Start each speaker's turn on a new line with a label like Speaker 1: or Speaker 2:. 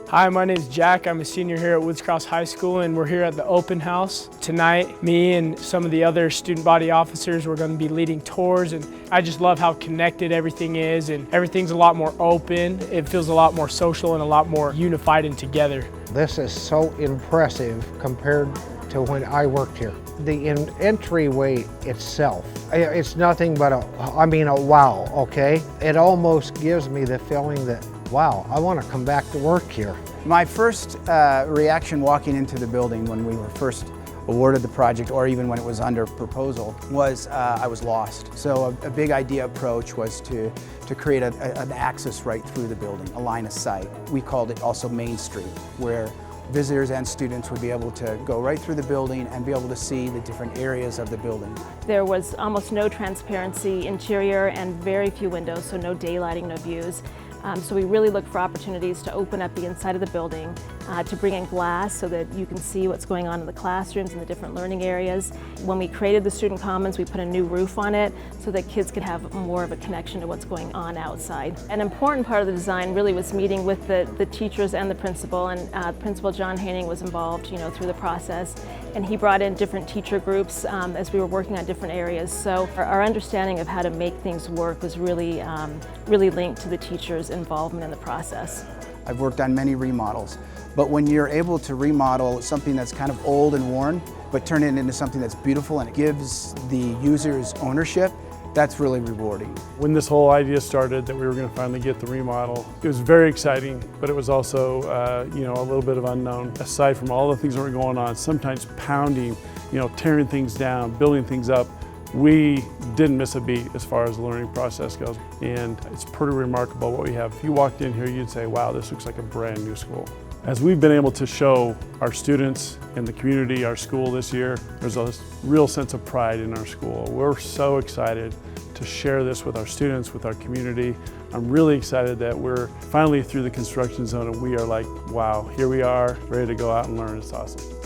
Speaker 1: Hi, my name is Jack. I'm a senior here at Woods Cross High School, and we're here at the open house. Tonight, me and some of the other student body officers, we're going to be leading tours, and I just love how connected everything is, and everything's a lot more open. It feels a lot more social and a lot more unified and together.
Speaker 2: This is so impressive compared to when I worked here. The entryway itself, it's nothing but a wow, okay? It almost gives me the feeling that, wow, I want to come back to work here.
Speaker 3: My first reaction walking into the building when we were first awarded the project, or even when it was under proposal, was I was lost. So a big idea approach was to create an access right through the building, a line of sight. We called it also Main Street, where visitors and students would be able to go right through the building and be able to see the different areas of the building.
Speaker 4: There was almost no transparency interior and very few windows, so no daylighting, no views. So we really look for opportunities to open up the inside of the building, to bring in glass so that you can see what's going on in the classrooms and the different learning areas. When we created the student commons, we put a new roof on it so that kids could have more of a connection to what's going on outside. An important part of the design really was meeting with the teachers and the principal, and Principal John Haining was involved, through the process, and he brought in different teacher groups as we were working on different areas. So our understanding of how to make things work was really, really linked to the teachers' involvement in the process.
Speaker 3: I've worked on many remodels, but when you're able to remodel something that's kind of old and worn, but turn it into something that's beautiful and it gives the users ownership, that's really rewarding.
Speaker 5: When this whole idea started that we were going to finally get the remodel, it was very exciting, but it was also a little bit of unknown. Aside from all the things that were going on, sometimes pounding, tearing things down, building things up, we didn't miss a beat as far as the learning process goes. And it's pretty remarkable what we have. If you walked in here, you'd say, wow, this looks like a brand new school. As we've been able to show our students and the community, our school this year, there's a real sense of pride in our school. We're so excited to share this with our students, with our community. I'm really excited that we're finally through the construction zone and we are like, wow, here we are, ready to go out and learn. It's awesome.